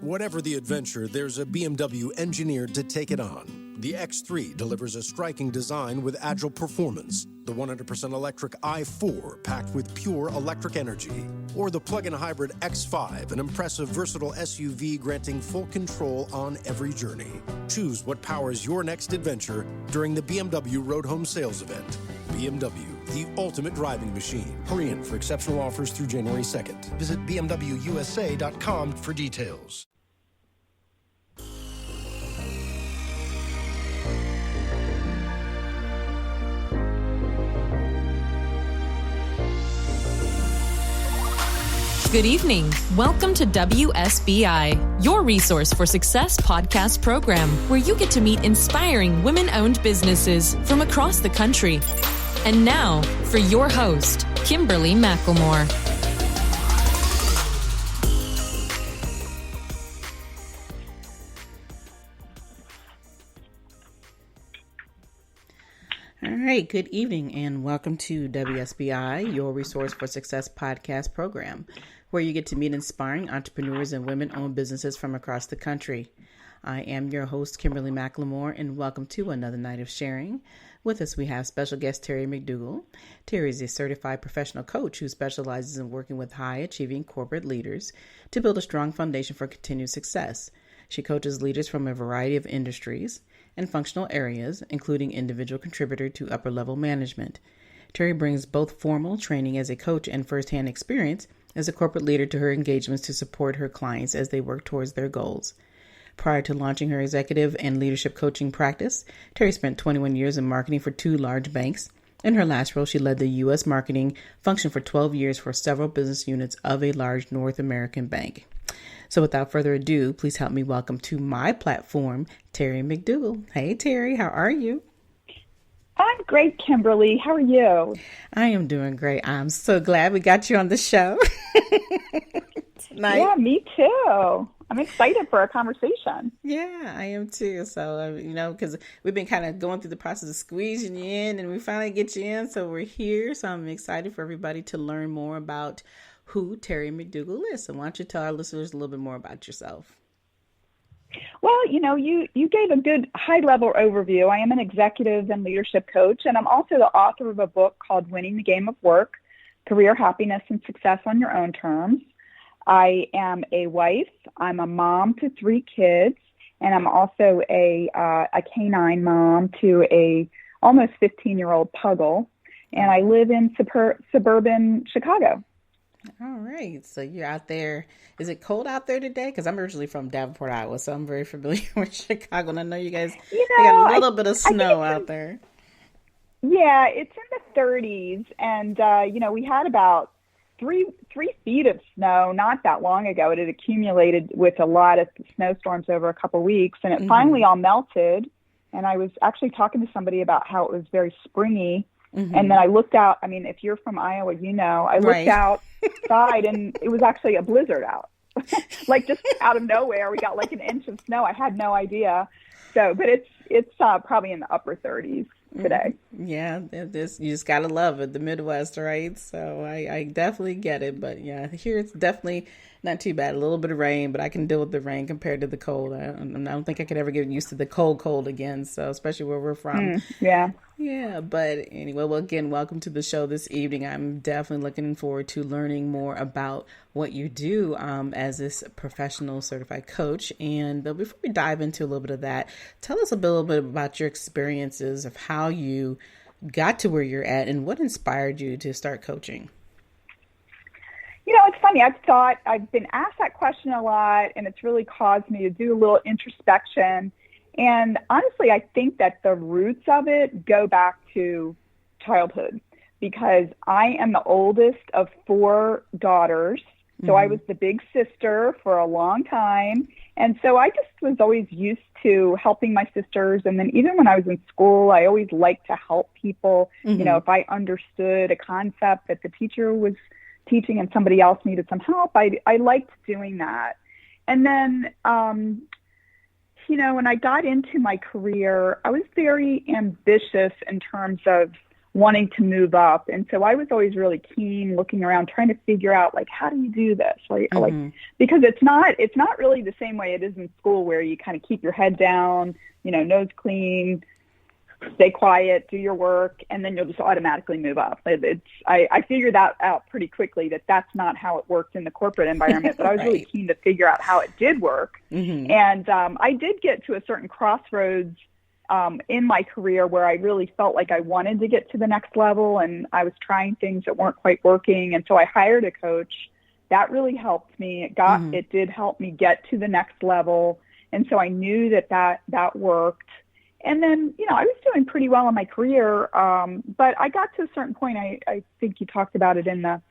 Whatever the adventure, there's a BMW engineered to take it on. The X3 delivers a striking design with agile performance. The 100% electric i4 packed with pure electric energy. Or the plug-in hybrid X5, an impressive, versatile SUV granting full control on every journey. Choose what powers your next adventure during the BMW Road Home Sales Event. BMW, the ultimate driving machine. Hurry in for exceptional offers through January 2nd. Visit bmwusa.com for details. Good evening. Welcome to WSBI, your resource for success podcast program, where you get to meet inspiring women-owned businesses from across the country. And now, for your host, Kimberly McLemore. All right, good evening and welcome to WSBI, your resource for success podcast program, where you get to meet inspiring entrepreneurs and women-owned businesses from across the country. I am your host, Kimberly McLemore, and welcome to another night of sharing. With us, we have special guest Terry McDougall. Terry is a certified professional coach who specializes in working with high-achieving corporate leaders to build a strong foundation for continued success. She coaches leaders from a variety of industries and functional areas, including individual contributor to upper-level management. Terry brings both formal training as a coach and firsthand experience as a corporate leader to her engagements to support her clients as they work towards their goals. Prior to launching her executive and leadership coaching practice, Terry spent 21 years in marketing for 2 large banks. In her last role, she led the U.S. marketing function for 12 years for several business units of a large North American bank. So without further ado, please help me welcome to my platform, Terry McDougall. Hey, Terry, how are you? I'm great, Kimberly. How are you? I am doing great. I'm so glad we got you on the show tonight. Yeah, me too. I'm excited for our conversation. Yeah, I am too. So, because we've been kind of going through the process of squeezing you in and we finally get you in. So we're here. So I'm excited for everybody to learn more about who Terry McDougall is. So why don't you tell our listeners a little bit more about yourself? Well, you gave a good high-level overview. I am an executive and leadership coach, and I'm also the author of a book called Winning the Game of Work, Career Happiness and Success on Your Own Terms. I am a wife. I'm a mom to 3 kids, and I'm also a canine mom to a almost 15-year-old puggle, and I live in suburban Chicago. All right. So you're out there. Is it cold out there today? Because I'm originally from Davenport, Iowa, so I'm very familiar with Chicago. And I know you guys got a little bit of snow out there. Yeah, it's in the 30s. And, we had about 3 feet of snow not that long ago. It had accumulated with a lot of snowstorms over a couple weeks. And it finally all melted. And I was actually talking to somebody about how it was very springy. Mm-hmm. And then I looked out. I mean, if you're from Iowa, I looked outside and it was actually a blizzard out. Like just out of nowhere, we got like an inch of snow. I had no idea. So, but it's probably in the upper 30s today. Yeah, you just gotta love it, the Midwest, right? So I definitely get it. But yeah, here it's definitely not too bad. A little bit of rain, but I can deal with the rain compared to the cold. I don't think I could ever get used to the cold again. So especially where we're from. Yeah. Yeah. But anyway, well, again, welcome to the show this evening. I'm definitely looking forward to learning more about what you do as this professional certified coach. And before we dive into a little bit of that, tell us a little bit about your experiences of how you got to where you're at and what inspired you to start coaching. It's funny. I've been asked that question a lot, and it's really caused me to do a little introspection. And honestly, I think that the roots of it go back to childhood because I am the oldest of 4 daughters. So I was the big sister for a long time. And so I just was always used to helping my sisters. And then even when I was in school, I always liked to help people. If I understood a concept that the teacher was teaching and somebody else needed some help, I liked doing that. And then, when I got into my career, I was very ambitious in terms of wanting to move up. And so I was always really keen, looking around, trying to figure out, like, how do you do this? Like, because it's not really the same way it is in school, where you kind of keep your head down, nose clean, stay quiet, do your work, and then you'll just automatically move up. I figured that out pretty quickly, that that's not how it worked in the corporate environment, but I was really keen to figure out how it did work. And I did get to a certain crossroads in my career where I really felt like I wanted to get to the next level, and I was trying things that weren't quite working. And so I hired a coach. That really helped me. It did help me get to the next level. And so I knew that worked. And then, I was doing pretty well in my career. But I got to a certain point, I think you talked about it in the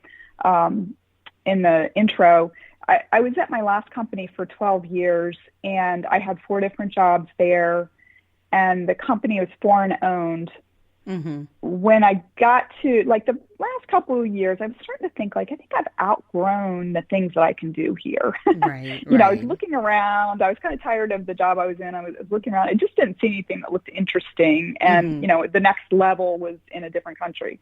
intro. I was at my last company for 12 years, and I had 4 different jobs there. And the company was foreign owned. When I got to the last couple of years, I was starting to think, I think I've outgrown the things that I can do here. I was looking around. I was kind of tired of the job I was in. I was looking around. I just didn't see anything that looked interesting. And, the next level was in a different country.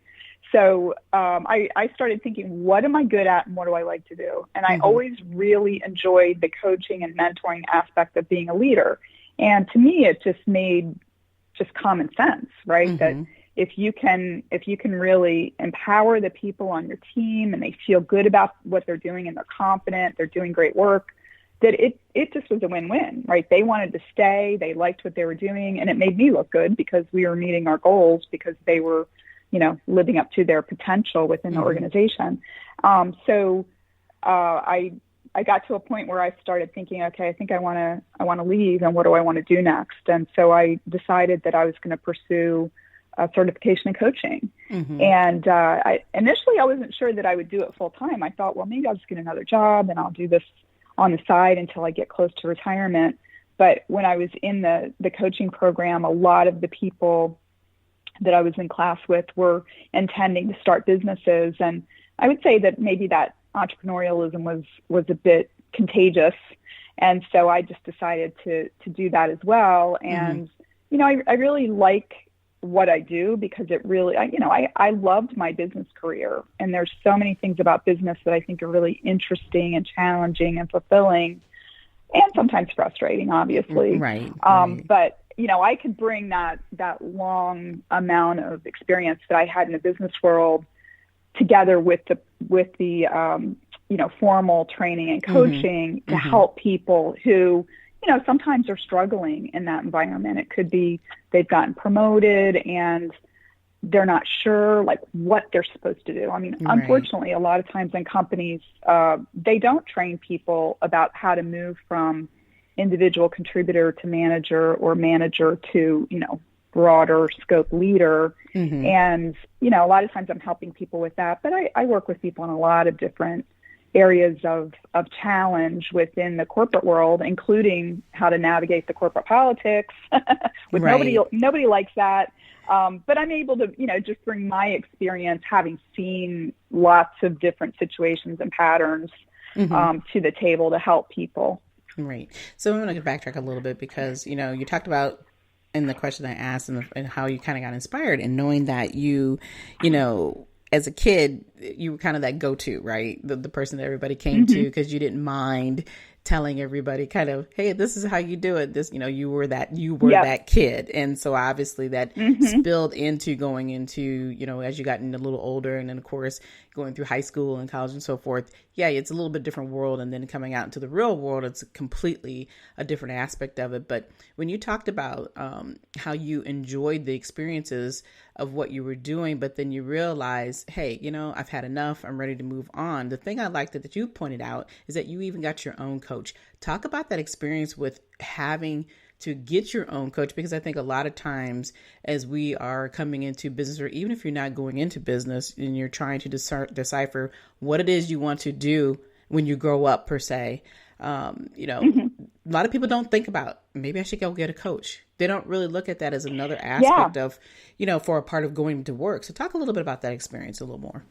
So I started thinking, what am I good at and what do I like to do? And I always really enjoyed the coaching and mentoring aspect of being a leader. And to me, it just made just common sense, right? That if you can really empower the people on your team and they feel good about what they're doing and they're confident, they're doing great work, that it just was a win-win, right? They wanted to stay, they liked what they were doing, and it made me look good because we were meeting our goals because they were, living up to their potential within the organization. So I got to a point where I started thinking, okay, I think I want to leave, and what do I want to do next? And so I decided that I was going to pursue a certification in coaching. And initially I wasn't sure that I would do it full time. I thought, well, maybe I'll just get another job and I'll do this on the side until I get close to retirement. But when I was in the coaching program, a lot of the people that I was in class with were intending to start businesses. And I would say that maybe that entrepreneurialism was a bit contagious. And so I just decided to do that as well. And, I really like what I do because it really, I loved my business career. And there's so many things about business that I think are really interesting and challenging and fulfilling and sometimes frustrating, obviously. But, I could bring that long amount of experience that I had in the business world together with the formal training and coaching to help people who, sometimes are struggling in that environment. It could be they've gotten promoted and they're not sure what they're supposed to do. I mean, unfortunately, a lot of times in companies, they don't train people about how to move from individual contributor to manager or manager to, broader scope leader. And, a lot of times I'm helping people with that, but I work with people in a lot of different areas of challenge within the corporate world, including how to navigate the corporate politics. Nobody likes that. But I'm able to, just bring my experience, having seen lots of different situations and patterns to the table to help people. Right. So I'm going to backtrack a little bit because, you talked about in the question I asked and how you kind of got inspired and knowing that you as a kid, you were kind of that go-to, right? The person that everybody came to because you didn't mind telling everybody kind of, hey, this is how you do it. This, you were that kid. And so obviously that spilled into going into, as you gotten a little older and then of course going through high school and college and so forth. Yeah, it's a little bit different world. And then coming out into the real world, it's completely a different aspect of it. But when you talked about how you enjoyed the experiences of what you were doing, but then you realize, hey, I've had enough. I'm ready to move on. The thing I liked that you pointed out is that you even got your own coach. Talk about that experience with having to get your own coach, because I think a lot of times as we are coming into business, or even if you're not going into business and you're trying to decipher what it is you want to do when you grow up per se, a lot of people don't think about, maybe I should go get a coach. They don't really look at that as another aspect of, for a part of going to work. So talk a little bit about that experience a little more.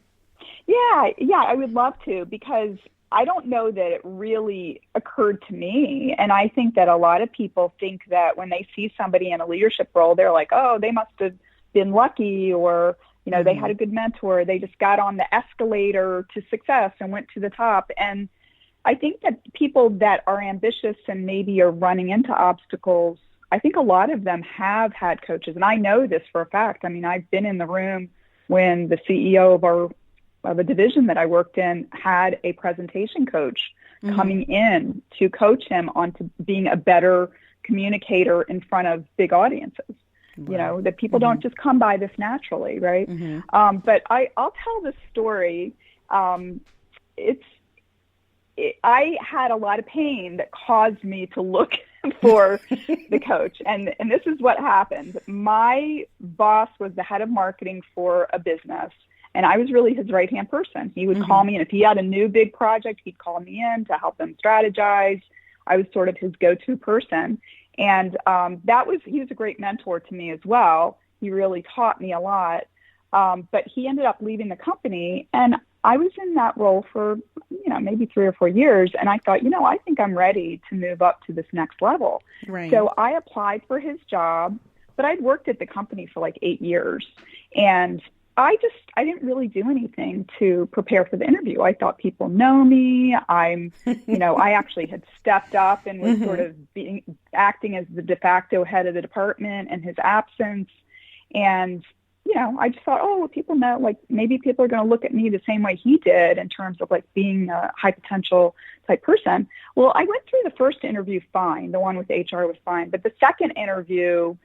Yeah, I would love to, because I don't know that it really occurred to me. And I think that a lot of people think that when they see somebody in a leadership role, they're like, oh, they must have been lucky, or, They had a good mentor. They just got on the escalator to success and went to the top. And I think that people that are ambitious and maybe are running into obstacles, I think a lot of them have had coaches. And I know this for a fact. I mean, I've been in the room when the CEO of a division that I worked in had a presentation coach coming in to coach him on to being a better communicator in front of big audiences. Wow. That people don't just come by this naturally, right? But I'll tell this story. I had a lot of pain that caused me to look for the coach. And this is what happened. My boss was the head of marketing for a business, and I was really his right-hand person. He would call me, and if he had a new big project, he'd call me in to help him strategize. I was sort of his go-to person. And he was a great mentor to me as well. He really taught me a lot. But he ended up leaving the company, and I was in that role for, maybe 3 or 4 years. And I thought, I think I'm ready to move up to this next level. Right. So I applied for his job, but I'd worked at the company for like 8 years. And I didn't really do anything to prepare for the interview. I thought people know me. I actually had stepped up and was sort of acting as the de facto head of the department in his absence. And I just thought, people know, like maybe people are going to look at me the same way he did in terms of like being a high potential type person. Well, I went through the first interview fine. The one with HR was fine. But the second interview,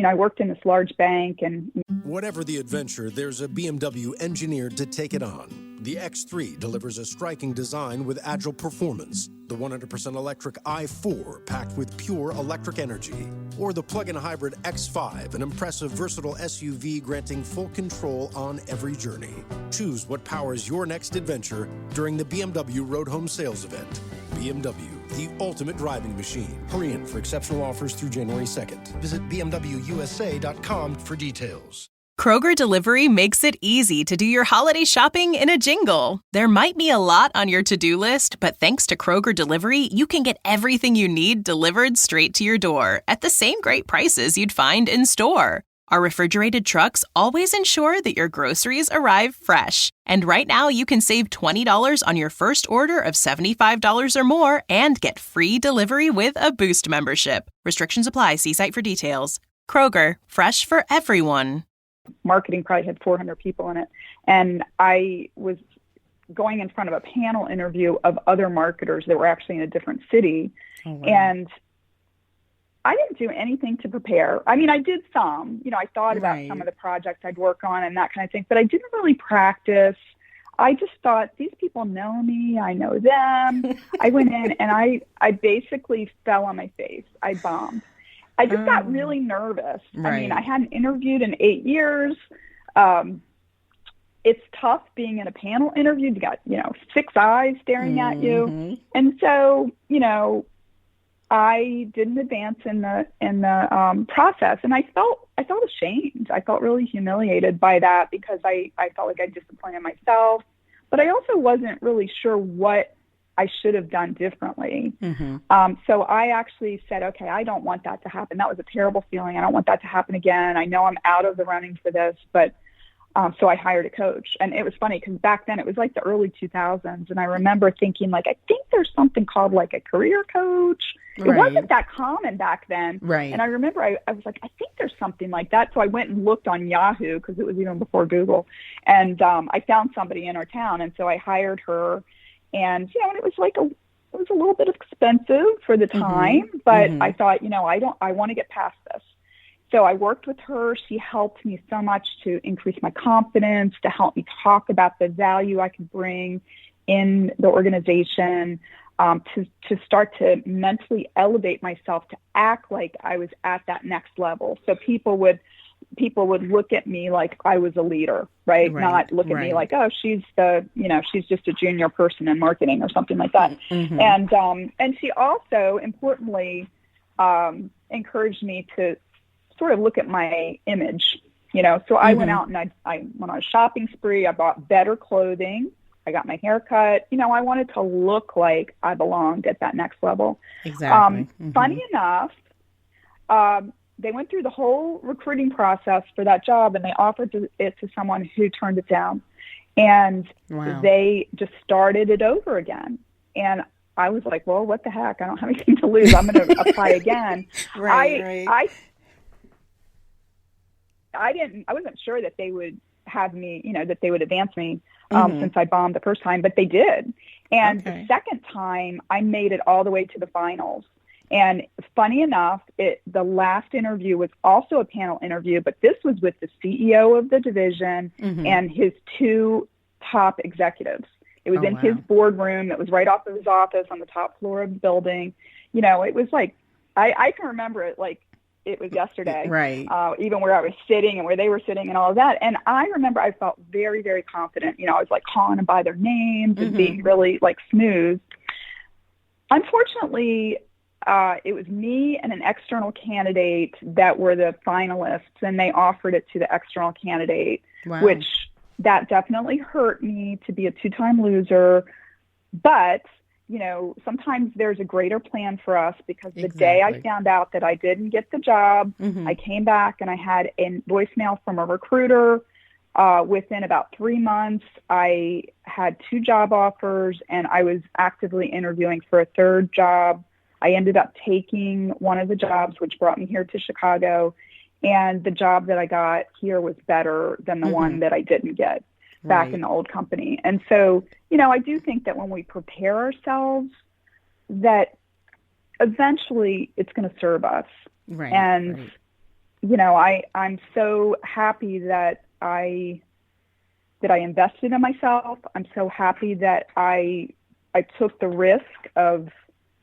I worked in this large bank and... Whatever the adventure, there's a BMW engineered to take it on. The X3 delivers a striking design with agile performance. The 100% electric i4 packed with pure electric energy. Or the plug-in hybrid X5, an impressive, versatile SUV granting full control on every journey. Choose what powers your next adventure during the BMW Road Home Sales Event. BMW, the ultimate driving machine. Hurry in for exceptional offers through January 2nd. Visit bmwusa.com for details. Kroger Delivery makes it easy to do your holiday shopping in a jingle. There might be a lot on your to-do list, but thanks to Kroger Delivery, you can get everything you need delivered straight to your door at the same great prices you'd find in store. Our refrigerated trucks always ensure that your groceries arrive fresh. And right now, you can save $20 on your first order of $75 or more and get free delivery with a Boost membership. Restrictions apply. See site for details. Kroger, fresh for everyone. Marketing probably had 400 people in it. And I was going in front of a panel interview of other marketers that were actually in a different city. Oh, wow. And I didn't do anything to prepare. I mean, I did some, I thought about some of the projects I'd work on and that kind of thing, but I didn't really practice. I just thought, these people know me. I know them. I went in and I basically fell on my face. I bombed. I just got really nervous. Right. I mean, I hadn't interviewed in 8 years. It's tough being in a panel interview. You got, 6 eyes staring at you. And so, I didn't advance in the process, and I felt ashamed. I felt really humiliated by that because I felt like I disappointed myself, but I also wasn't really sure what I should have done differently. So I actually said, okay, I don't want that to happen. That was a terrible feeling. I don't want that to happen again. I know I'm out of the running for this, but so I hired a coach. And it was funny because back then it was like the early 2000s. And I remember thinking, like, I think there's something called like a career coach. It wasn't that common back then. Right. And I remember I was like, I think there's something like that. So I went and looked on Yahoo because it was even before Google. And I found somebody in our town. And so I hired her. And, and it was like it was a little bit expensive for the time. But I thought, I want to get past this. So I worked with her. She helped me so much to increase my confidence, to help me talk about the value I could bring in the organization, to start to mentally elevate myself, to act like I was at that next level. So people would look at me like I was a leader, right? Not look at me like, oh, she's she's just a junior person in marketing or something like that. And she also, importantly, encouraged me to sort of look at my image, so I went out and I went on a shopping spree. I bought better clothing. I got my hair cut. I wanted to look like I belonged at that next level. Exactly. Funny enough, they went through the whole recruiting process for that job, and they offered it to someone who turned it down. And they just started it over again. And I was like, well, what the heck? I don't have anything to lose. I'm going to apply again. I wasn't sure that they would have me, that they would advance me since I bombed the first time, but they did. And the second time, I made it all the way to the finals. And funny enough, the last interview was also a panel interview, but this was with the CEO of the division and his two top executives. It was in his boardroom. It was right off of his office on the top floor of the building. It was like, I can remember it like it was yesterday, right? Even where I was sitting and where they were sitting and all of that. And I remember I felt very, very confident. I was like calling them by their names and being really like smooth. Unfortunately, it was me and an external candidate that were the finalists, and they offered it to the external candidate, which that definitely hurt me to be a two-time loser. But, sometimes there's a greter plan for us, because the day I found out that I didn't get the job, I came back and I had a voicemail from a recruiter. Within about 3 months, I had 2 job offers, and I was actively interviewing for a third job. I ended up taking one of the jobs, which brought me here to Chicago. And the job that I got here was better than the one that I didn't get back in the old company. And so, I do think that when we prepare ourselves, that eventually it's going to serve us. Right. And, I'm so happy that I invested in myself. I'm so happy that I took the risk of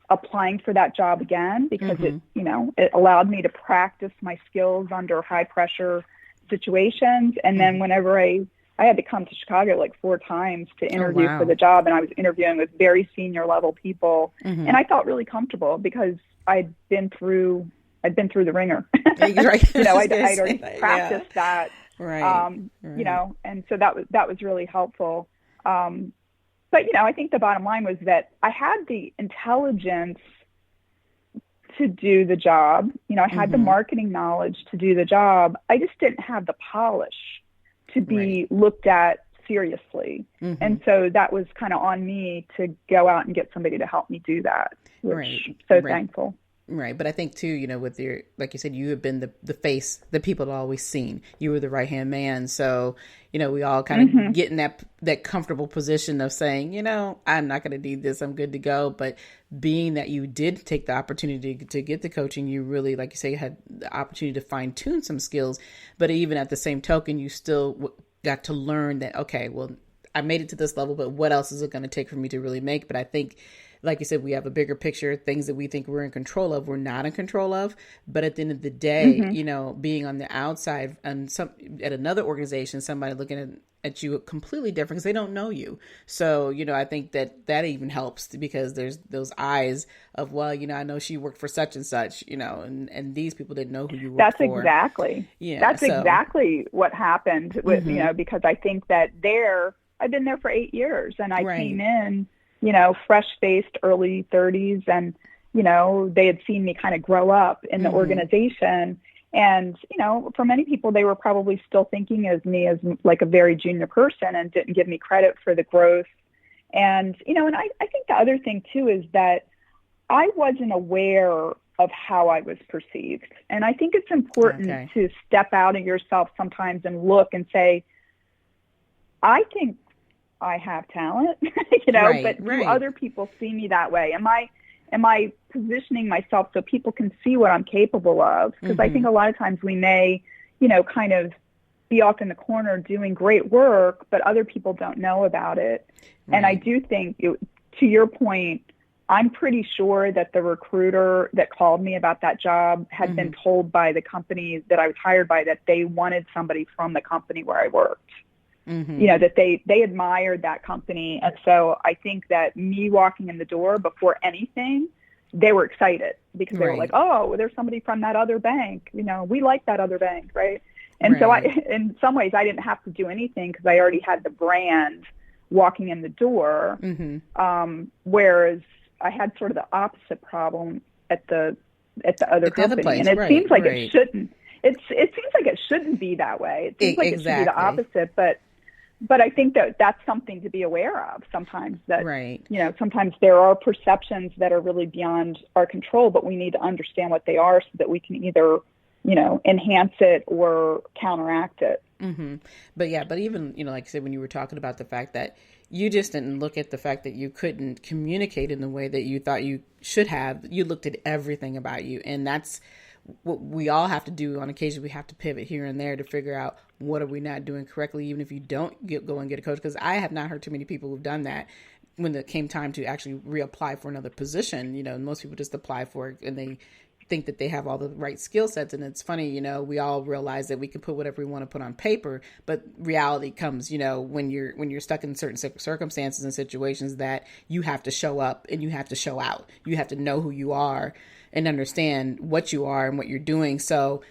applying for that job again, because it allowed me to practice my skills under high pressure situations. And then whenever I had to come to Chicago like 4 times to interview for the job, and I was interviewing with very senior level people, and I felt really comfortable because I'd been through the ringer. I'd already practiced that. And so that was really helpful. But, I think the bottom line was that I had the intelligence to do the job. I had the marketing knowledge to do the job. I just didn't have the polish to be looked at seriously. And so that was kind of on me to go out and get somebody to help me do that, which I'm so thankful. Right. But I think too, with your, like you said, you have been the face that people have always seen. You were the right-hand man. So, we all kind of get in that comfortable position of saying, I'm not going to need this. I'm good to go. But being that you did take the opportunity to get the coaching, you really, like you say, had the opportunity to fine tune some skills. But even at the same token, you still got to learn that, okay, well, I made it to this level, but what else is it going to take for me to really make? But I think, like you said, we have a bigger picture, things that we think we're in control of, we're not in control of. But at the end of the day, being on the outside and at another organization, somebody looking at you completely different because they don't know you. So, I think that even helps, because there's those eyes of, well, I know she worked for such and such, and these people didn't know who you worked for. That's exactly what happened with, because I think that I've been there for 8 years, and I came in, fresh-faced, early 30s, and, they had seen me kind of grow up in the organization. And, for many people, they were probably still thinking of me as like a very junior person and didn't give me credit for the growth. And, and I think the other thing, too, is that I wasn't aware of how I was perceived. And I think it's important to step out of yourself sometimes and look and say, I think I have talent, but do other people see me that way? Am I positioning myself so people can see what I'm capable of? Because I think a lot of times we may, kind of be off in the corner doing great work, but other people don't know about it. And I do think, to your point, I'm pretty sure that the recruiter that called me about that job had been told by the company that I was hired by that they wanted somebody from the company where I worked. That they admired that company. And so I think that me walking in the door before anything, they were excited because they were like, oh, there's somebody from that other bank. We like that other bank, right? And so in some ways, I didn't have to do anything because I already had the brand walking in the door, whereas I had sort of the opposite problem at the at the other company. Place, and it seems like right. it shouldn't. It seems like it shouldn't be that way. It seems like it should be the opposite. But I think that that's something to be aware of sometimes. That sometimes there are perceptions that are really beyond our control, but we need to understand what they are so that we can either enhance it or counteract it. Mm-hmm. But even, like I said, when you were talking about the fact that you just didn't look at the fact that you couldn't communicate in the way that you thought you should have, you looked at everything about you. And that's what we all have to do on occasion. We have to pivot here and there to figure out what are we not doing correctly, even if you don't go and get a coach. Because I have not heard too many people who've done that when it came time to actually reapply for another position. Most people just apply for it and they think that they have all the right skill sets. And it's funny, we all realize that we can put whatever we want to put on paper, but reality comes, when you're stuck in certain circumstances and situations that you have to show up and you have to show out. You have to know who you are and understand what you are and what you're doing. So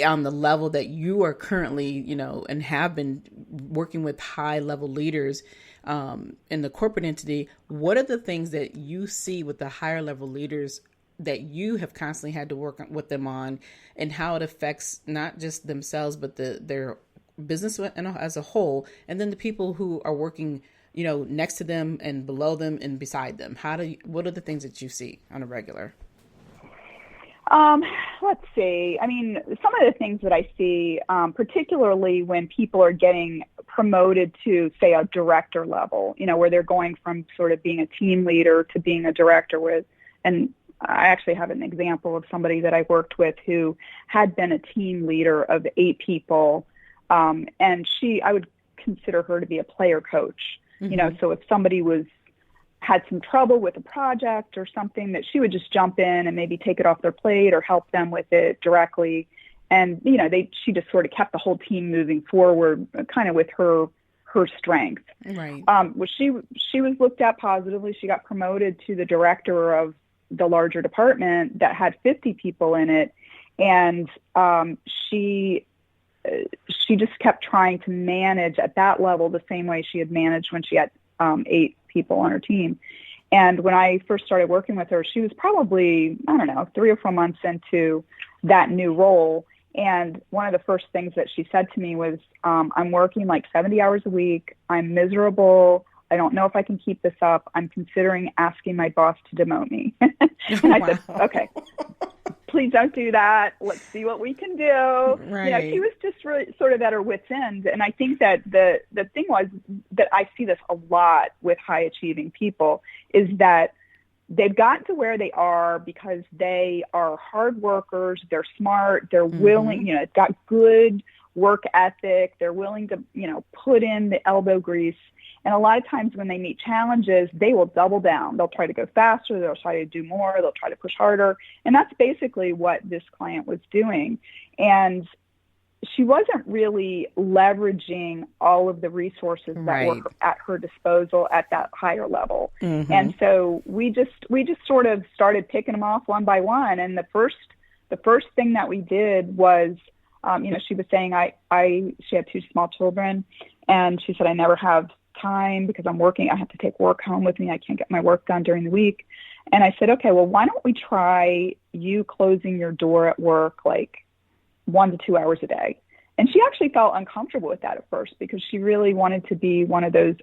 on the level that you are currently, and have been working with high level leaders in the corporate entity, what are the things that you see with the higher level leaders that you have constantly had to work with them on, and how it affects not just themselves, but their business as a whole, and then the people who are working, next to them and below them and beside them? What are the things that you see on a regular? Let's see. I mean, some of the things that I see, particularly when people are getting promoted to, say, a director level, where they're going from sort of being a team leader to being a director and I actually have an example of somebody that I worked with who had been a team leader of 8 people. And I would consider her to be a player coach, Mm-hmm. So if somebody had some trouble with a project or something, that she would just jump in and maybe take it off their plate or help them with it directly. And, she just sort of kept the whole team moving forward kind of with her strength. Right. Well, she was looked at positively. She got promoted to the director of the larger department that had 50 people in it. And she just kept trying to manage at that level the same way she had managed when she had 8 people on her team. And when I first started working with her, she was probably, 3 or 4 months into that new role. And one of the first things that she said to me was, I'm working like 70 hours a week. I'm miserable. I don't know if I can keep this up. I'm considering asking my boss to demote me. And I said, okay, please don't do that. Let's see what we can do. Right. She was just really sort of at her wit's end. And I think that the thing was that I see this a lot with high achieving people is that they've gotten to where they are because they are hard workers. They're smart. They're willing, got good work ethic. They're willing to, put in the elbow grease. And a lot of times when they meet challenges, they will double down. They'll try to go faster. They'll try to do more. They'll try to push harder. And that's basically what this client was doing. And she wasn't really leveraging all of the resources that were at her disposal at that higher level. Mm-hmm. And so we just sort of started picking them off one by one. And the first thing that we did was, she was saying she had 2 small children, and she said, I never have time because I'm working. I have to take work home with me. I can't get my work done during the week. And I said, okay, well, why don't we try you closing your door at work like 1 to 2 hours a day? And she actually felt uncomfortable with that at first because she really wanted to be one of those,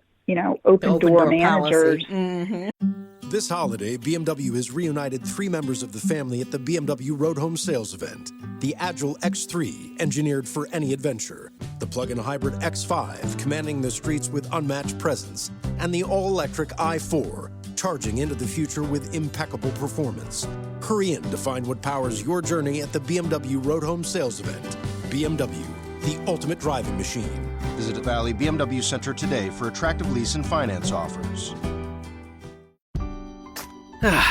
open door managers. Mm-hmm. This holiday, BMW has reunited 3 members of the family at the BMW Road Home Sales event. The Agile X3, engineered for any adventure. The plug-in hybrid X5, commanding the streets with unmatched presence. And the all-electric i4, charging into the future with impeccable performance. Hurry in to find what powers your journey at the BMW Road Home Sales event. BMW, the ultimate driving machine. Visit Valley BMW Center today for attractive lease and finance offers.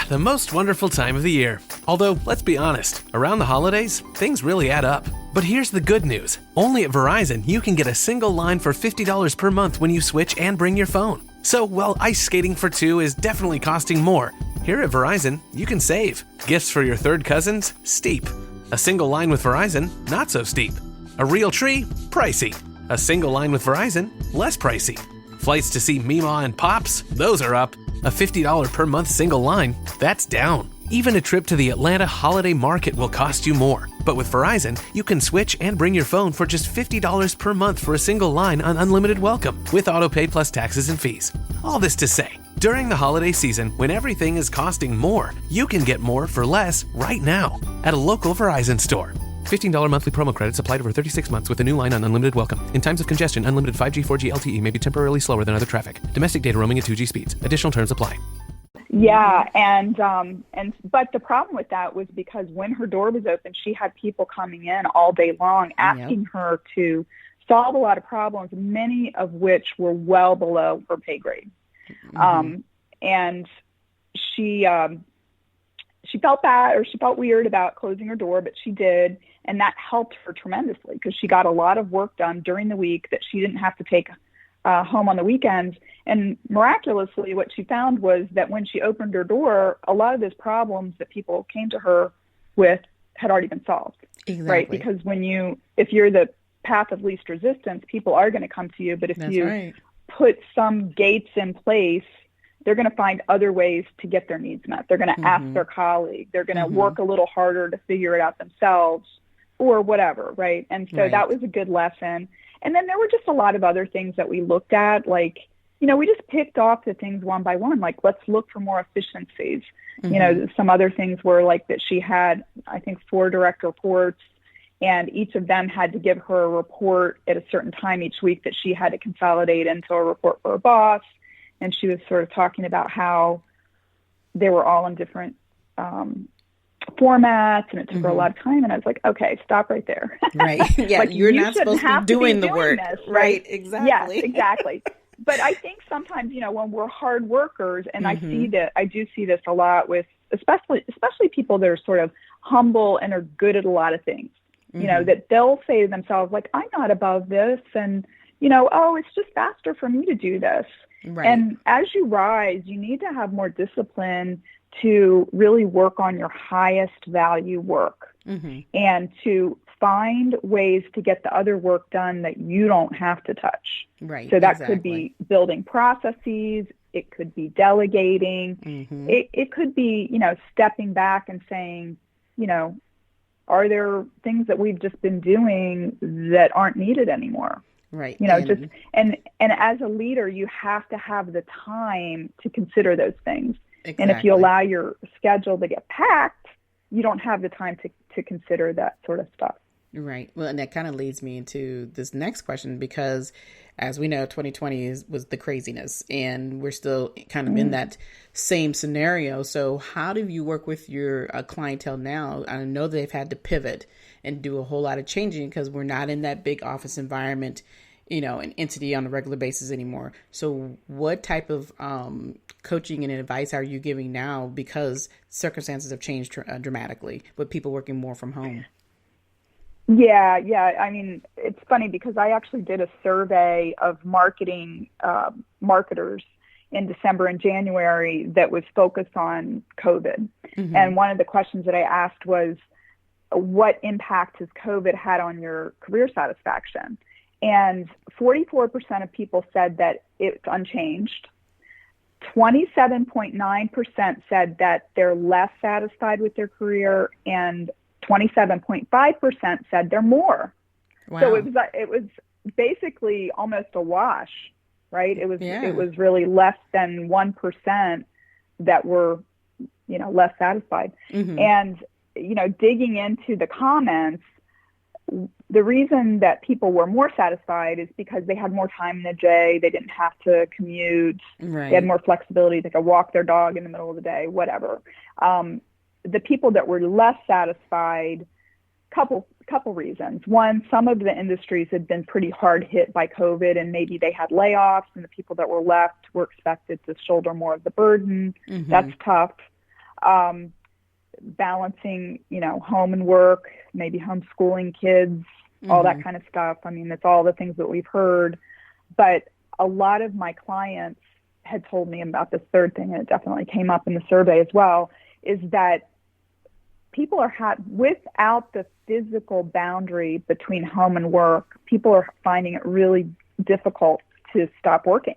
The most wonderful time of the year. Although, let's be honest, around the holidays, things really add up. But here's the good news. Only at Verizon, you can get a single line for $50 per month when you switch and bring your phone. So while ice skating for 2 is definitely costing more, here at Verizon, you can save. Gifts for your third cousins? Steep. A single line with Verizon? Not so steep. A real tree? Pricey. A single line with Verizon? Less pricey. Flights to see Mima and Pops? Those are up. A $50 per month single line? That's down. Even a trip to the Atlanta Holiday Market will cost you more. But with Verizon, you can switch and bring your phone for just $50 per month for a single line on unlimited welcome, with autopay plus taxes and fees. All this to say, during the holiday season, when everything is costing more, you can get more for less right now at a local Verizon store. $15 monthly promo credits applied over 36 months with a new line on unlimited welcome. In times of congestion, unlimited 5G, 4G LTE may be temporarily slower than other traffic. Domestic data roaming at 2G speeds. Additional terms apply. Yeah, but the problem with that was because when her door was open, she had people coming in all day long asking her to solve a lot of problems, many of which were well below her pay grade. And she felt bad, or she felt weird about closing her door, but she did, and that helped her tremendously because she got a lot of work done during the week that she didn't have to take home on the weekends. And miraculously, what she found was that when she opened her door, a lot of those problems that people came to her with had already been solved. Exactly. Right? Because if you're the path of least resistance, people are going to come to you. But if you put some gates in place, they're going to find other ways to get their needs met. They're going to ask their colleague. They're going to work a little harder to figure it out themselves or whatever, right? And so that was a good lesson. And then there were just a lot of other things that we looked at, like, we just picked off the things one by one, like, let's look for more efficiencies. Some other things were like that she had, I think, 4 direct reports, and each of them had to give her a report at a certain time each week that she had to consolidate into a report for her boss. And she was sort of talking about how they were all in different formats, and it took her a lot of time. And I was like, okay, stop right there. Right. Yeah, like, you're not supposed to be doing the work. This, right? Exactly. Yes, exactly. But I think sometimes, when we're hard workers, and I do see this a lot with especially people that are sort of humble and are good at a lot of things, that they'll say to themselves, like, I'm not above this. And, oh, it's just faster for me to do this. Right. And as you rise, you need to have more discipline to really work on your highest value work and to find ways to get the other work done that you don't have to touch. Right. So that could be building processes. It could be delegating. It could be, stepping back and saying, are there things that we've just been doing that aren't needed anymore? Right. And as a leader, you have to have the time to consider those things. Exactly. And if you allow your schedule to get packed, you don't have the time to consider that sort of stuff. Right. Well, and that kind of leads me into this next question, because as we know, 2020 was the craziness, and we're still kind of in that same scenario. So how do you work with your clientele now? I know they've had to pivot and do a whole lot of changing because we're not in that big office environment, an entity on a regular basis anymore. So what type of coaching and advice are you giving now, because circumstances have changed dramatically with people working more from home? Yeah. I mean, it's funny because I actually did a survey of marketers in December and January that was focused on COVID. And one of the questions that I asked was, what impact has COVID had on your career satisfaction? And 44% of people said that it's unchanged. 27.9% said that they're less satisfied with their career, and 27.5% said they're more. Wow. So it was basically almost a wash, right? It was really less than 1% that were, less satisfied. And, digging into the comments, the reason that people were more satisfied is because they had more time in the day. They didn't have to commute. Right. They had more flexibility. They could walk their dog in the middle of the day, whatever. The people that were less satisfied, couple reasons. One, some of the industries had been pretty hard hit by COVID, and maybe they had layoffs, and the people that were left were expected to shoulder more of the burden. That's tough. Balancing, home and work, maybe homeschooling kids, all that kind of stuff. I mean, that's all the things that we've heard. But a lot of my clients had told me about this third thing, and it definitely came up in the survey as well, is that people are without the physical boundary between home and work, people are finding it really difficult to stop working.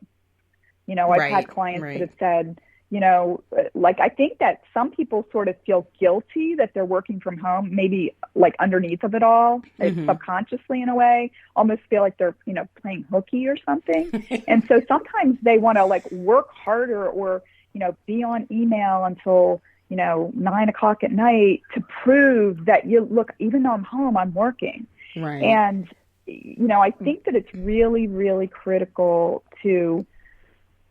I've had clients that have said, like I think that some people sort of feel guilty that they're working from home, maybe like underneath of it all, like subconsciously in a way, almost feel like they're, playing hooky or something. And so sometimes they want to like work harder or, be on email until, 9:00 at night to prove that look, even though I'm home, I'm working. Right. And, I think that it's really, really critical to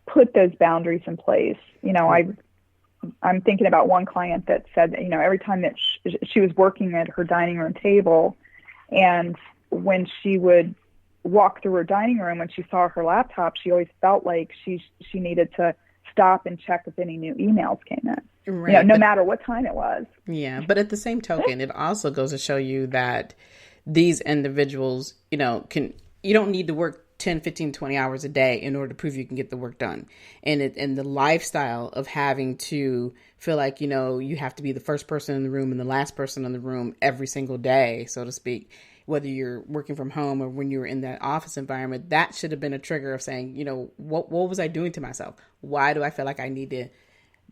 put those boundaries in place. I'm thinking about one client that said that, every time that she was working at her dining room table, and when she would walk through her dining room, when she saw her laptop, she always felt like she needed to stop and check if any new emails came in, right. No matter what time it was. Yeah. But at the same token, it also goes to show you that these individuals, you don't need to work 10, 15, 20 hours a day in order to prove you can get the work done. And the lifestyle of having to feel like, you have to be the first person in the room and the last person in the room every single day, so to speak, whether you're working from home or when you're in that office environment, that should have been a trigger of saying, what was I doing to myself? Why do I feel like I need to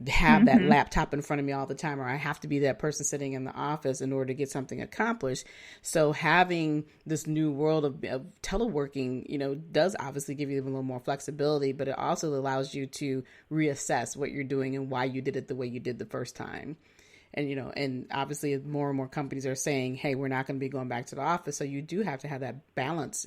have that laptop in front of me all the time, or I have to be that person sitting in the office in order to get something accomplished? So having this new world of teleworking, does obviously give you a little more flexibility, but it also allows you to reassess what you're doing and why you did it the way you did the first time. And, and obviously more and more companies are saying, hey, we're not going to be going back to the office. So you do have to have that balance,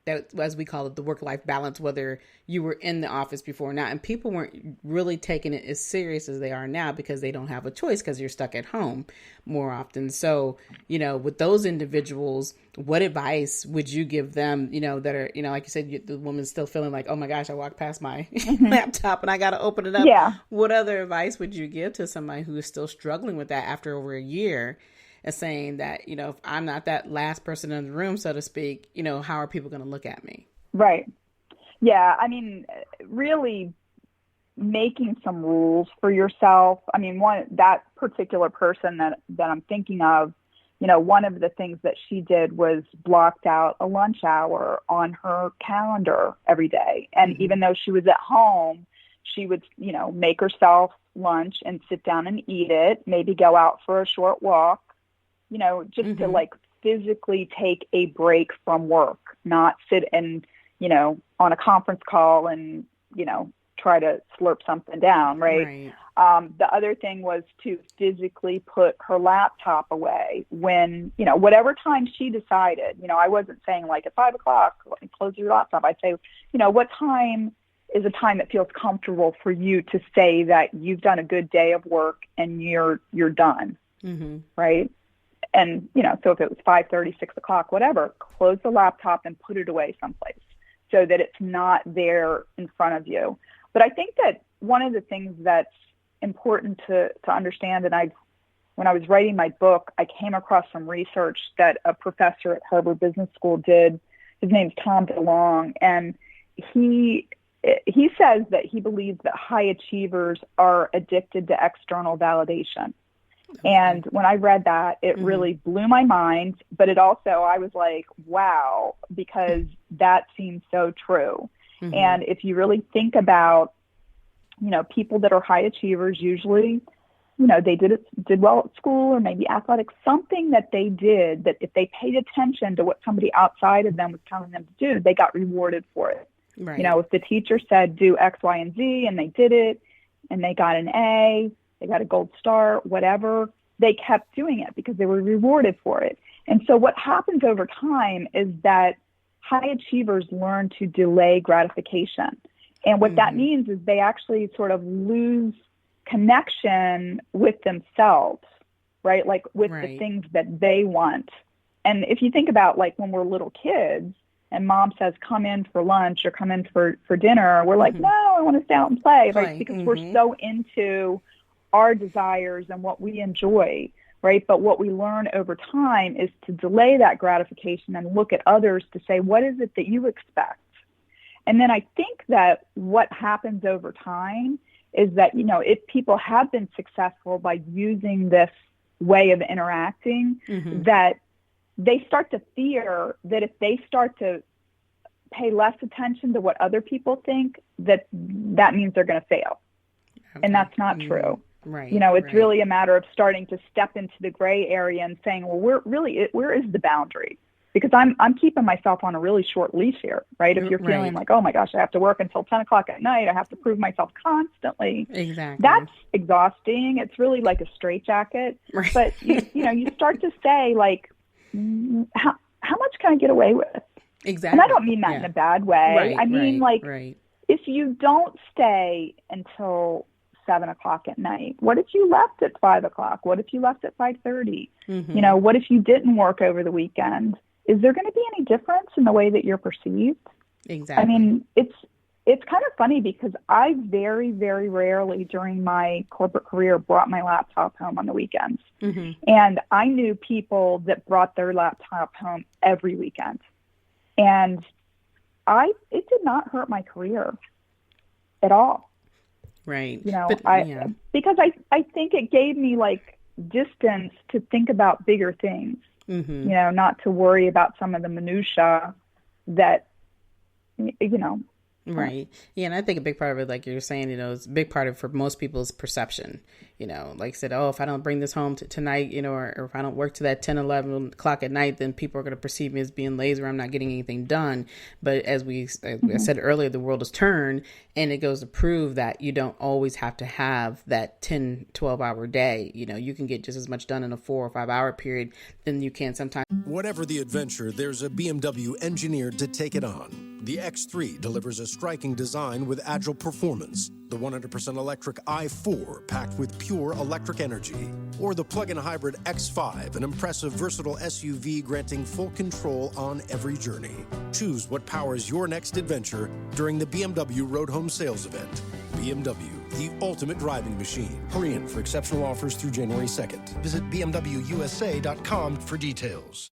that, as we call it, the work-life balance, whether you were in the office before or not. And people weren't really taking it as serious as they are now because they don't have a choice because you're stuck at home more often. So, with those individuals, what advice would you give them, that are, like you said, the woman's still feeling like, oh my gosh, I walked past my laptop and I got to open it up. Yeah. What other advice would you give to somebody who is still struggling with that after over a year? And saying that, if I'm not that last person in the room, so to speak, how are people going to look at me? Right. Yeah. I mean, really making some rules for yourself. I mean, that particular person that I'm thinking of, one of the things that she did was blocked out a lunch hour on her calendar every day. And even though she was at home, she would, make herself lunch and sit down and eat it, maybe go out for a short walk, just to like physically take a break from work, not sit and, on a conference call and, try to slurp something down. Right. The other thing was to physically put her laptop away when, whatever time she decided, I wasn't saying like at 5:00, close your laptop. I'd say, what time is a time that feels comfortable for you to say that you've done a good day of work and you're done. Right. And, so if it was 5:30, 6:00, whatever, close the laptop and put it away someplace so that it's not there in front of you. But I think that one of the things that's important to understand, and when I was writing my book, I came across some research that a professor at Harvard Business School did. His name's Tom DeLong, and he says that he believes that high achievers are addicted to external validation. And when I read that, it really blew my mind, but it also, I was like, wow, because that seems so true. And if you really think about, people that are high achievers, usually, they did well at school or maybe athletics, something that they did that if they paid attention to what somebody outside of them was telling them to do, they got rewarded for it. Right. If the teacher said do X, Y, and Z and they did it and they got an A, they got a gold star, whatever, they kept doing it because they were rewarded for it. And so what happens over time is that high achievers learn to delay gratification. And what that means is they actually sort of lose connection with themselves, right? Like with the things that they want. And if you think about like when we're little kids and mom says, come in for lunch or come in for dinner, we're like, no, I want to stay out and play, right? Because we're so into our desires and what we enjoy, right? But what we learn over time is to delay that gratification and look at others to say, what is it that you expect? And then I think that what happens over time is that, if people have been successful by using this way of interacting, that they start to fear that if they start to pay less attention to what other people think, that means they're going to fail. And that's not true. Right. It's really a matter of starting to step into the gray area and saying, well, where is the boundary? Because I'm keeping myself on a really short leash here, right? If you're feeling like, oh my gosh, I have to work until 10 o'clock at night, I have to prove myself constantly. Exactly. That's exhausting. It's really like a straitjacket. Right. But you start to say like, how much can I get away with? Exactly. And I don't mean that in a bad way. I mean if you don't stay until 7 o'clock at night, what if you left at 5 o'clock? What if you left at 5:30? Mm-hmm. What if you didn't work over the weekend? Is there going to be any difference in the way that you're perceived? Exactly. I mean, it's kind of funny because I very, very rarely during my corporate career brought my laptop home on the weekends. Mm-hmm. And I knew people that brought their laptop home every weekend. And it did not hurt my career at all. Right. Because I think it gave me like distance to think about bigger things. Mm-hmm. Not to worry about some of the minutia that, Right. Yeah. And I think a big part of it, like you're saying, it's a big part of, for most people's perception, like I said, oh, if I don't bring this home tonight, or if I don't work to that 10, 11 o'clock at night, then people are going to perceive me as being lazy or I'm not getting anything done. But as I said earlier, the world has turned, and it goes to prove that you don't always have to have that 10, 12-hour day. You can get just as much done in a 4 or 5 hour period than you can sometimes. Whatever the adventure, there's a BMW engineered to take it on. The X3 delivers a striking design with agile performance. The 100% electric i4 packed with pure electric energy. Or the plug-in hybrid X5, an impressive, versatile SUV granting full control on every journey. Choose what powers your next adventure during the BMW Road Home Sales Event. BMW, the ultimate driving machine. Hurry in for exceptional offers through January 2nd. Visit bmwusa.com for details.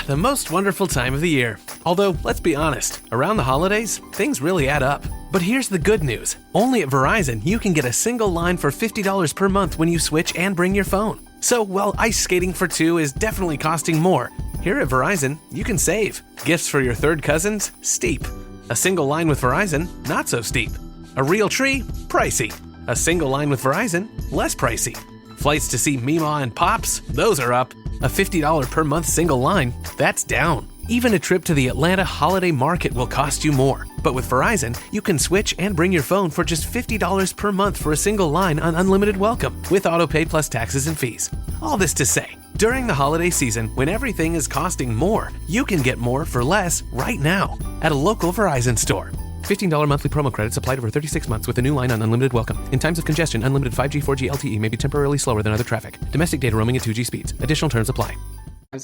The most wonderful time of the year. Although, let's be honest, around the holidays, things really add up. But here's the good news. Only at Verizon, you can get a single line for $50 per month when you switch and bring your phone. So, while ice skating for two is definitely costing more, here at Verizon, you can save. Gifts for your third cousins? Steep. A single line with Verizon? Not so steep. A real tree? Pricey. A single line with Verizon? Less pricey. Flights to see Mima and Pops? Those are up. A $50 per month single line? That's down. Even a trip to the Atlanta Holiday Market will cost you more. But with Verizon, you can switch and bring your phone for just $50 per month for a single line on unlimited welcome, with autopay plus taxes and fees. All this to say, during the holiday season, when everything is costing more, you can get more for less right now at a local Verizon store. $15 monthly promo credits applied over 36 months with a new line on unlimited welcome. In times of congestion, unlimited 5G, 4G LTE may be temporarily slower than other traffic. Domestic data roaming at 2G speeds. Additional terms apply.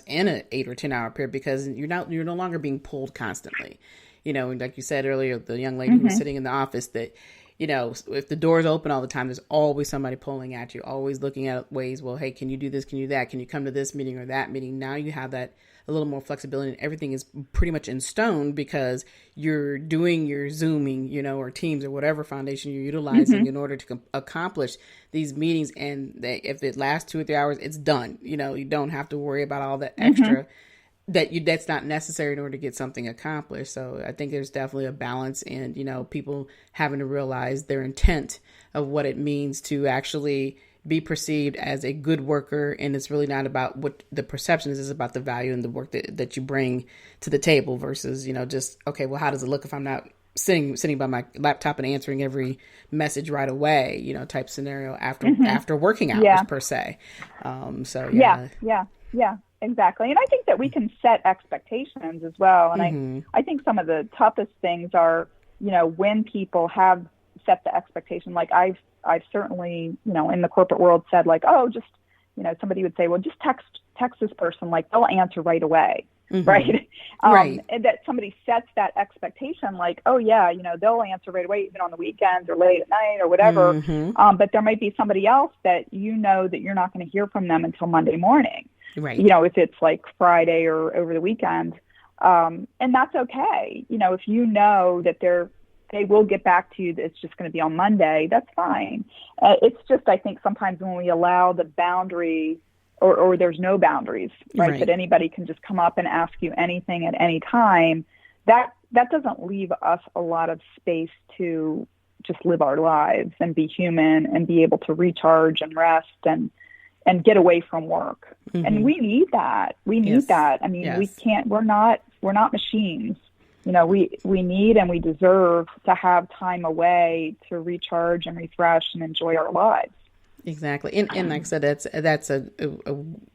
In an 8 or 10 hour period, because you're no longer being pulled constantly. Like you said earlier, the young lady who was sitting in the office, that, if the door's open all the time, there's always somebody pulling at you, always looking at ways, well, hey, can you do this? Can you do that? Can you come to this meeting or that meeting? Now you have that a little more flexibility, and everything is pretty much in stone because you're doing your Zooming, or Teams or whatever foundation you're utilizing in order to accomplish these meetings. And if it lasts 2 or 3 hours, it's done. You don't have to worry about all that extra that's not necessary in order to get something accomplished. So I think there's definitely a balance, and, people having to realize their intent of what it means to actually be perceived as a good worker. And it's really not about what the perception is, it's about the value and the work that you bring to the table versus, just, okay, well, how does it look if I'm not sitting by my laptop and answering every message right away, type scenario after working hours per se. Yeah, exactly. And I think that we can set expectations as well. And I think some of the toughest things are, when people have set the expectation, like I've certainly, in the corporate world said like, oh, just, somebody would say, well, just text this person, like they'll answer right away. Right. Right. And that somebody sets that expectation like, oh yeah, they'll answer right away, even on the weekends or late at night or whatever. But there might be somebody else that that you're not going to hear from them until Monday morning. Right. If it's like Friday or over the weekend. And that's okay. If you know that they will get back to you, it's just going to be on Monday, that's fine. It's just, I think sometimes when we allow the boundary or there's no boundaries, right, that anybody can just come up and ask you anything at any time, that doesn't leave us a lot of space to just live our lives and be human and be able to recharge and rest and get away from work. Mm-hmm. And we need that. We need that. I mean, we're not machines. You know, we need and we deserve to have time away to recharge and refresh and enjoy our lives. Exactly. And like I said, that's a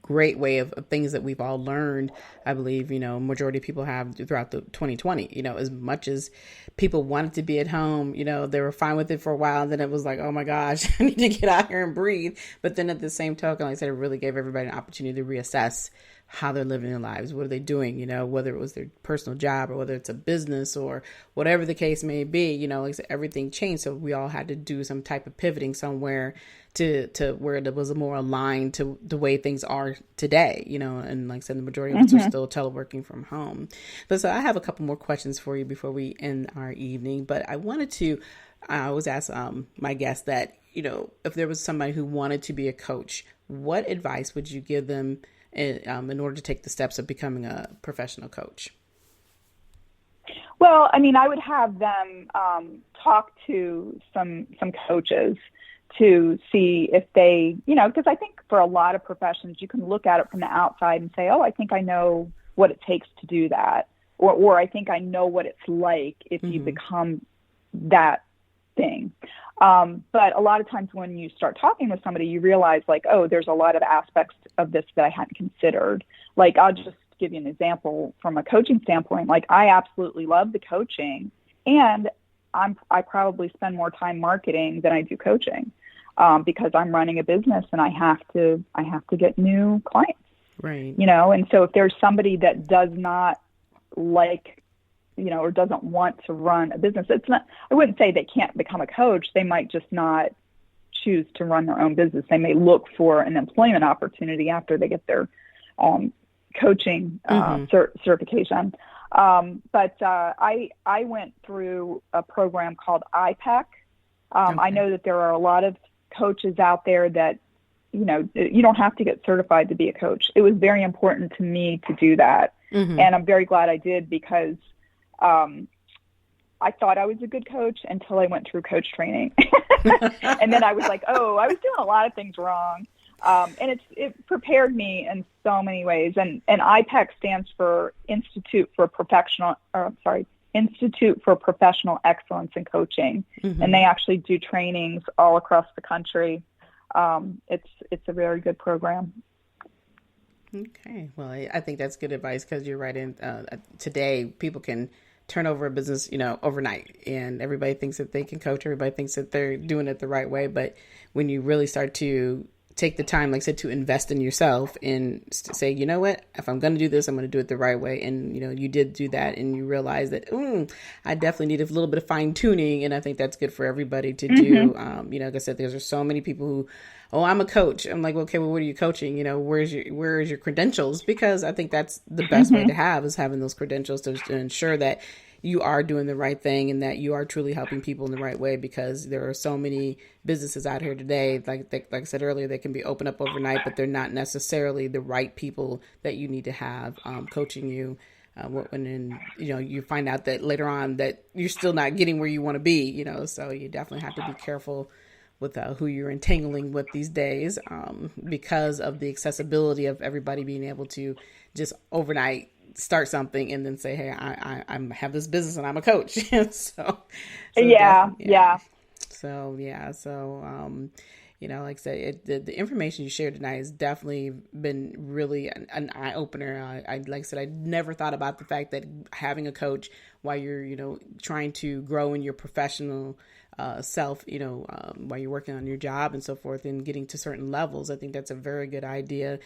great way of things that we've all learned. I believe, you know, majority of people have throughout the 2020, you know, as much as people wanted to be at home, you know, they were fine with it for a while. And then it was like, oh my gosh, I need to get out here and breathe. But then at the same token, like I said, it really gave everybody an opportunity to reassess how they're living their lives. What are they doing? You know, whether it was their personal job or whether it's a business or whatever the case may be, you know, like I said, everything changed. So we all had to do some type of pivoting somewhere to where it was more aligned to the way things are today, you know, and like I said, the majority of us are still teleworking from home. But so I have a couple more questions for you before we end our evening, but I always ask my guests that, you know, if there was somebody who wanted to be a coach, what advice would you give them in order to take the steps of becoming a professional coach? Well, I mean, I would have them talk to some coaches to see if they, you know, because I think for a lot of professions, you can look at it from the outside and say, oh, I think I know what it takes to do that. Or I think I know what it's like if you become that thing. But a lot of times when you start talking with somebody, you realize like, oh, there's a lot of aspects of this that I hadn't considered. Like, I'll just give you an example from a coaching standpoint. Like, I absolutely love the coaching, and I probably spend more time marketing than I do coaching, because I'm running a business and I have to get new clients. Right. You know, and so if there's somebody that does not like, you know, or doesn't want to run a business, it's not, I wouldn't say they can't become a coach. They might just not choose to run their own business. They may look for an employment opportunity after they get their coaching certification. But I went through a program called IPEC. I know that there are a lot of coaches out there that, you know, you don't have to get certified to be a coach. It was very important to me to do that. And I'm very glad I did, because I thought I was a good coach until I went through coach training. And then I was like, oh, I was doing a lot of things wrong. And it prepared me in so many ways. And IPEC stands for Institute for Professional Excellence in Coaching. And they actually do trainings all across the country. It's a very good program. Okay. Well, I think that's good advice, because you're right. Today, people can turn over a business, you know, overnight, and everybody thinks that they can coach. Everybody thinks that they're doing it the right way. But when you really start to take the time, like I said, to invest in yourself and say, you know what, if I'm going to do this, I'm going to do it the right way. And, you know, you did do that, and you realize that, I definitely need a little bit of fine tuning. And I think that's good for everybody to do. You know, like I said, there's so many people who, oh, I'm a coach. I'm like, okay, well, what are you coaching? You know, where is your credentials? Because I think that's the best way to have, is having those credentials to ensure that you are doing the right thing and that you are truly helping people in the right way, because there are so many businesses out here today, like I said earlier, they can be open up overnight, but they're not necessarily the right people that you need to have coaching you. When you know, you find out that later on that you're still not getting where you want to be, you know, so you definitely have to be careful with who you're entangling with these days, because of the accessibility of everybody being able to just overnight start something and then say, hey, I have this business and I'm a coach. So you know, like I said, the information you shared tonight has definitely been really an eye opener. I like I said, I never thought about the fact that having a coach while you're, you know, trying to grow in your professional self, you know, while you're working on your job and so forth and getting to certain levels. I think that's a very good idea.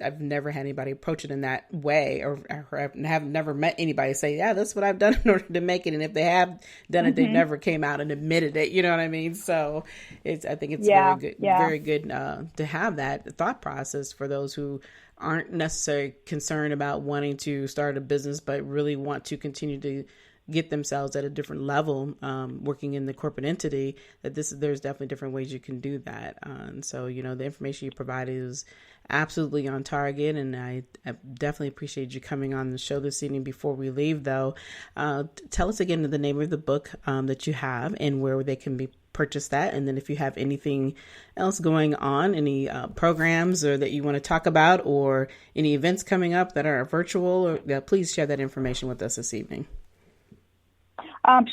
I've never had anybody approach it in that way, or have never met anybody say, yeah, that's what I've done in order to make it. And if they have done it, they never came out and admitted it. You know what I mean? So I think it's very good to have that thought process for those who aren't necessarily concerned about wanting to start a business, but really want to continue to get themselves at a different level, working in the corporate entity, there's definitely different ways you can do that. And so, the information you provided is absolutely on target, and I definitely appreciate you coming on the show this evening. Before we leave, though, tell us again the name of the book that you have and where they can be purchased that, and then if you have anything else going on, any programs or that you want to talk about, or any events coming up that are virtual, or please share that information with us this evening.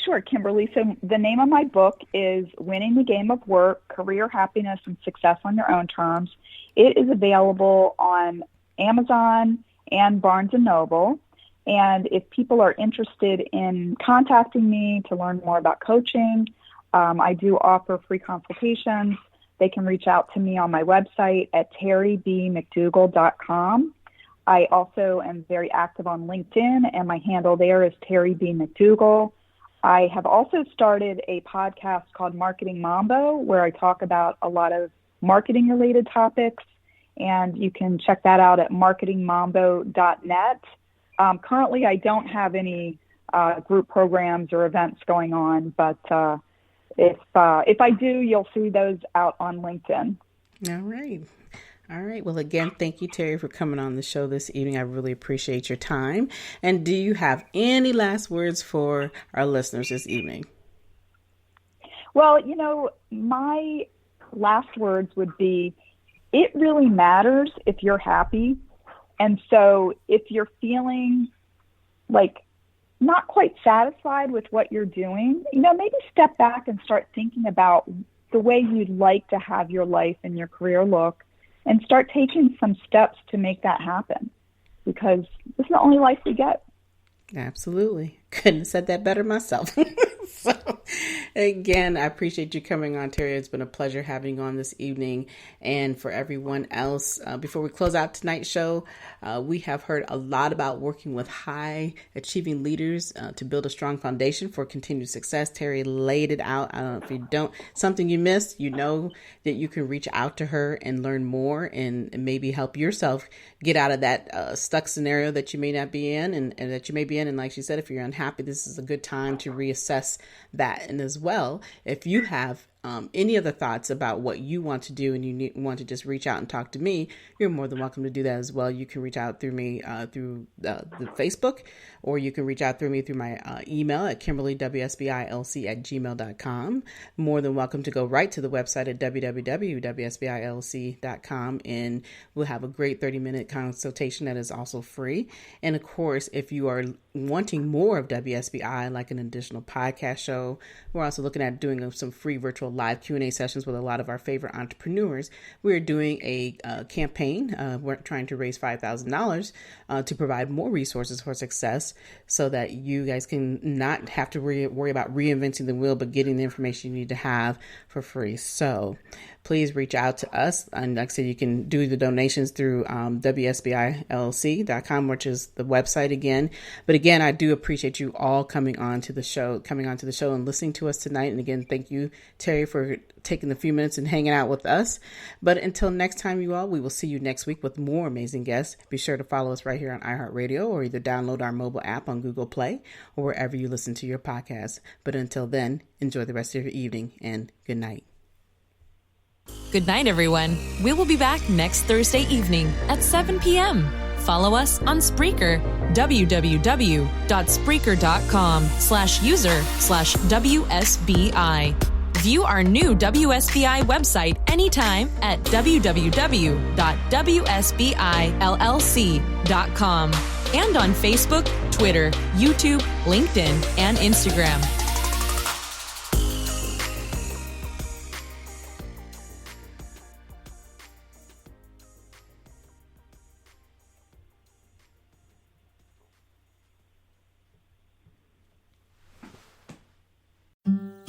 Sure, Kimberly. So the name of my book is Winning the Game of Work, Career Happiness and Success on Your Own Terms. It is available on Amazon and Barnes & Noble. And if people are interested in contacting me to learn more about coaching, I do offer free consultations. They can reach out to me on my website at terrybmcdougall.com. I also am very active on LinkedIn, and my handle there is Terry B. McDougall. I have also started a podcast called Marketing Mambo, where I talk about a lot of marketing-related topics, and you can check that out at marketingmambo.net. Currently, I don't have any group programs or events going on, but if I do, you'll see those out on LinkedIn. All right. Well, again, thank you, Terry, for coming on the show this evening. I really appreciate your time. And do you have any last words for our listeners this evening? Well, my last words would be, it really matters if you're happy. And so if you're feeling like not quite satisfied with what you're doing, maybe step back and start thinking about the way you'd like to have your life and your career look, and start taking some steps to make that happen, because this is the only life we get. Absolutely. Couldn't have said that better myself. So, again, I appreciate you coming on, Terry. It's been a pleasure having you on this evening. And for everyone else, before we close out tonight's show, we have heard a lot about working with high achieving leaders to build a strong foundation for continued success. Terry laid it out. If you don't, something you missed, that you can reach out to her and learn more, and maybe help yourself get out of that stuck scenario that you may not be in, and that you may be in. And like she said, if you're unhappy, this is a good time to reassess that. And as well, if you have any other thoughts about what you want to do, and you want to just reach out and talk to me, you're more than welcome to do that as well. You can reach out through me through the Facebook, or you can reach out through me through my email at KimberlyWSBILC@gmail.com. More than welcome to go right to the website at www.wsbilc.com, and we'll have a great 30-minute consultation that is also free. And of course, if you are wanting more of WSBI, like an additional podcast show, we're also looking at doing some free virtual live Q&A sessions with a lot of our favorite entrepreneurs. We're doing a campaign. We're trying to raise $5,000 to provide more resources for success, so that you guys can not have to worry about reinventing the wheel, but getting the information you need to have for free. So please reach out to us. And like I said, you can do the donations through WSBILC.com, which is the website again. But again, I do appreciate you all coming on to the show and listening to us tonight. And again, thank you, Terry, for taking a few minutes and hanging out with us. But until next time, you all, we will see you next week with more amazing guests. Be sure to follow us right here on iHeartRadio, or either download our mobile app on Google Play, or wherever you listen to your podcast. But until then, enjoy the rest of your evening, and good night. Good night, everyone. We will be back next Thursday evening at 7 p.m. Follow us on Spreaker, www.spreaker.com/user/WSBI. View our new WSBI website anytime at www.wsbillc.com, and on Facebook, Twitter, YouTube, LinkedIn, and Instagram.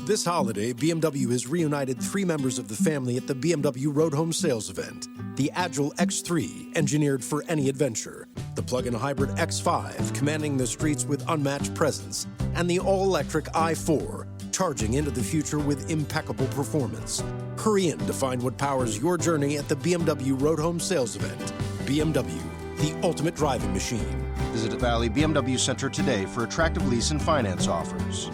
This holiday, BMW has reunited 3 members of the family at the BMW Road Home Sales event. The Agile X3, engineered for any adventure. The plug-in hybrid X5, commanding the streets with unmatched presence. And the all-electric i4, charging into the future with impeccable performance. Hurry in to find what powers your journey at the BMW Road Home Sales event. BMW, the ultimate driving machine. Visit Valley BMW Center today for attractive lease and finance offers.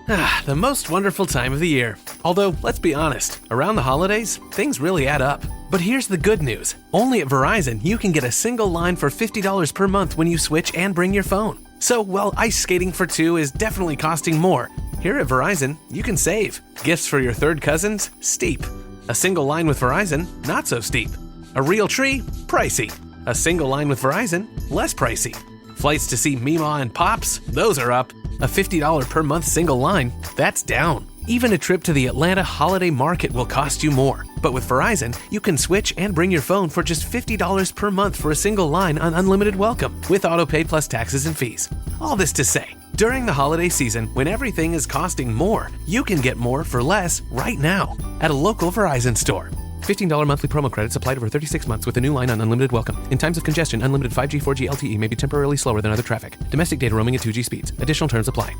The most wonderful time of the year. Although, let's be honest, around the holidays, things really add up. But here's the good news. Only at Verizon, you can get a single line for $50 per month when you switch and bring your phone. So, while ice skating for two is definitely costing more, here at Verizon, you can save. Gifts for your third cousins? Steep. A single line with Verizon? Not so steep. A real tree? Pricey. A single line with Verizon? Less pricey. Flights to see Mima and Pops? Those are up. A $50 per month single line? That's down. Even a trip to the Atlanta Holiday Market will cost you more. But with Verizon, you can switch and bring your phone for just $50 per month for a single line on unlimited welcome, with autopay plus taxes and fees. All this to say, during the holiday season, when everything is costing more, you can get more for less right now at a local Verizon store. $15 monthly promo credits applied over 36 months with a new line on unlimited welcome. In times of congestion, unlimited 5G, 4G LTE may be temporarily slower than other traffic. Domestic data roaming at 2G speeds. Additional terms apply.